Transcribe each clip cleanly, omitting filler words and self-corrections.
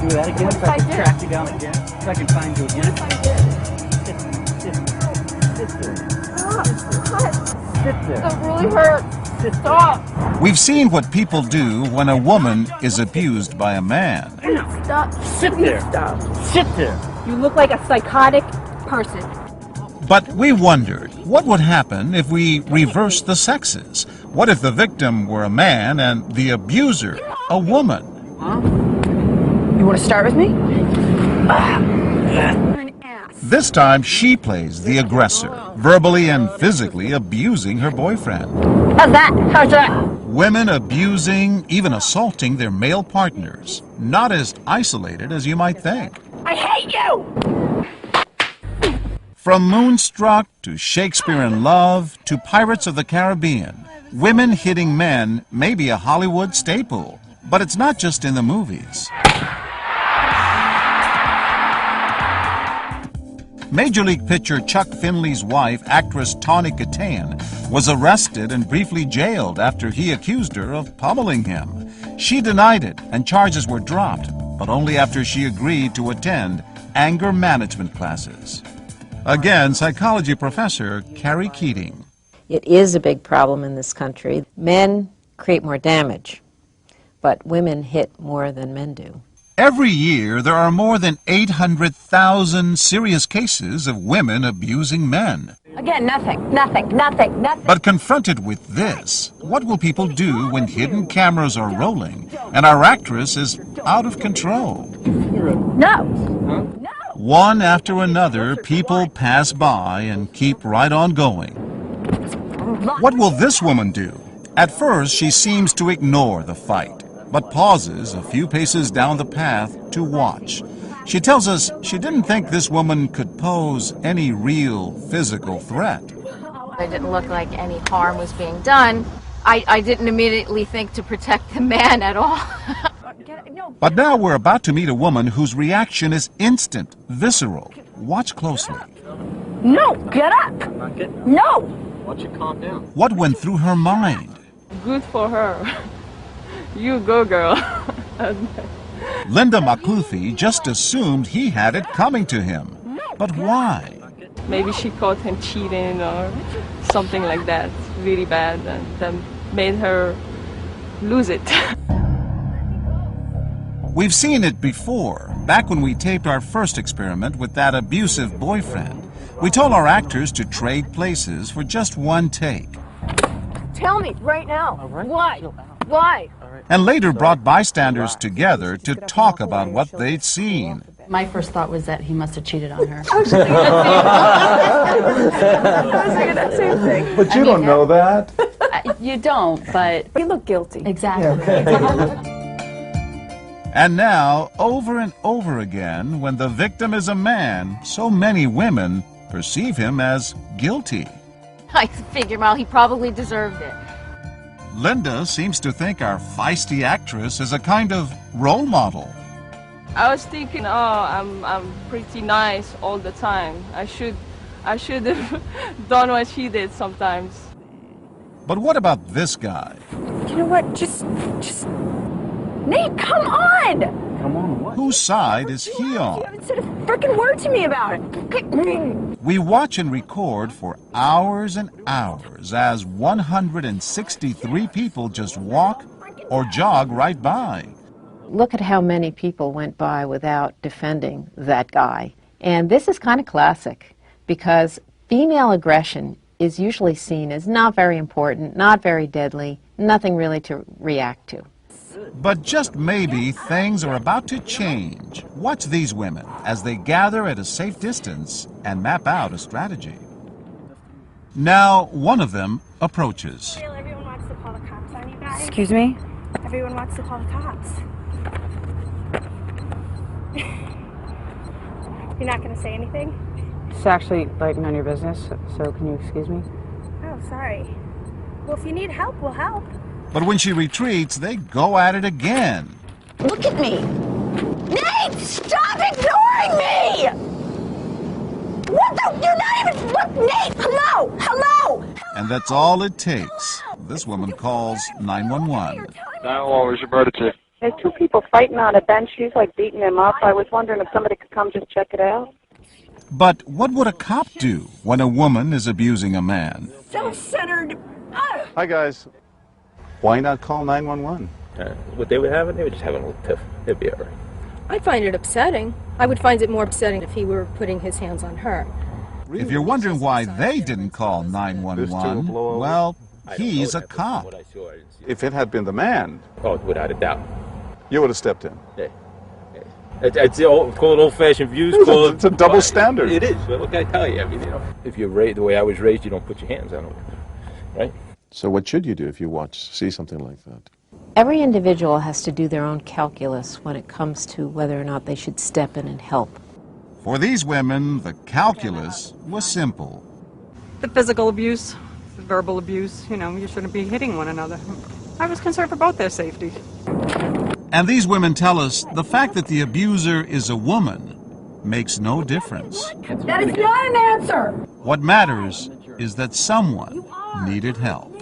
do that again so I can track you down again? So I can find you again? What if I did? Sit there. Sit there. That really hurts. Stop. We've seen what people do when a woman is abused by a man. Stop. Sit there. Stop. Sit there. You look like a psychotic person. But we wondered, what would happen if we reversed the sexes? What if the victim were a man and the abuser a woman? Huh? You want to start with me? This time she plays the aggressor, verbally and physically abusing her boyfriend. How's that? How's that? Women abusing, even assaulting their male partners. Not as isolated as you might think. I hate you! From Moonstruck to Shakespeare in Love to Pirates of the Caribbean, women hitting men may be a Hollywood staple, but it's not just in the movies. Major League pitcher Chuck Finley's wife, actress Tawny Kitaen, was arrested and briefly jailed after he accused her of pummeling him. She denied it and charges were dropped, but only after she agreed to attend anger management classes. Again, psychology professor Carrie Keating. It is a big problem in this country. Men create more damage, but women hit more than men do. Every year, there are more than 800,000 serious cases of women abusing men. Again, nothing. But confronted with this, what will people do when hidden cameras are rolling and our actress is out of control? No. One after another, people pass by and keep right on going. What will this woman do? At first, she seems to ignore the fight, but pauses a few paces down the path to watch. She tells us she didn't think this woman could pose any real physical threat. It didn't look like any harm was being done. I didn't immediately think to protect the man at all. But now we're about to meet a woman whose reaction is instant, visceral. Watch closely. No, get up. No. Why don't you calm down? What went through her mind? Good for her. You go, girl. Linda McCluthie just assumed he had it coming to him. But why? Maybe she caught him cheating or something like that, really bad, and that made her lose it. We've seen it before, back when we taped our first experiment with that abusive boyfriend. We told our actors to trade places for just one take. Tell me right now. Why? Why? And later brought bystanders together to talk about what they'd seen. My first thought was that he must have cheated on her. I was thinking that same thing. But you don't know that. You don't, but... You look guilty. Exactly. And now, over and over again, when the victim is a man, so many women perceive him as guilty. I figured, well, he probably deserved it. Linda seems to think our feisty actress is a kind of role model. I was thinking, oh, I'm pretty nice all the time. I should have done what she did sometimes. But what about this guy? You know what? Just... Nate, come on! Come on, what? Whose side is he You on? haven't said a frickin' word to me about it. We watch and record for hours and hours as 163 people just walk or jog right by. Look at how many people went by without defending that guy. And this is kind of classic because female aggression is usually seen as not very important, not very deadly, nothing really to react to. But just maybe things are about to change. Watch these women as they gather at a safe distance and map out a strategy. Now, one of them approaches. Everyone wants to call the cops on you guys. Excuse me? Everyone wants to call the cops. You're not going to say anything? It's actually, like, none of your business, so can you excuse me? Oh, sorry. Well, if you need help, we'll help. But when she retreats, they go at it again. Look at me! Nate, stop ignoring me! What the? You're not even... What? Nate, hello! Hello! And that's all it takes. This woman calls 911. 911, where's your emergency? There's two people fighting on a bench. She's like beating him up. I was wondering if somebody could come just check it out. But what would a cop do when a woman is abusing a man? Self-centered. Hi, guys. Why not call 911? What they would have, they would just have a little tiff. It'd be all right. I find it upsetting. I would find it more upsetting if he were putting his hands on her. If you're wondering why they didn't call 911, well, he's a cop. If it had been the man, oh, without a doubt, you would have stepped in. Yeah. It's called old-fashioned views. It's a double standard. It is. What can I tell you? I mean, if you're raised the way I was raised, you don't put your hands on it, right? So what should you do if you see something like that? Every individual has to do their own calculus when it comes to whether or not they should step in and help. For these women, the calculus was simple. The physical abuse, the verbal abuse, you shouldn't be hitting one another. I was concerned for both their safety. And these women tell us the fact that the abuser is a woman makes no difference. That is not an answer. What matters is that someone needed help.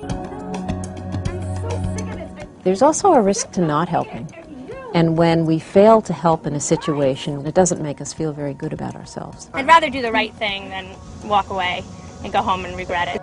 There's also a risk to not helping. And when we fail to help in a situation, it doesn't make us feel very good about ourselves. I'd rather do the right thing than walk away and go home and regret it.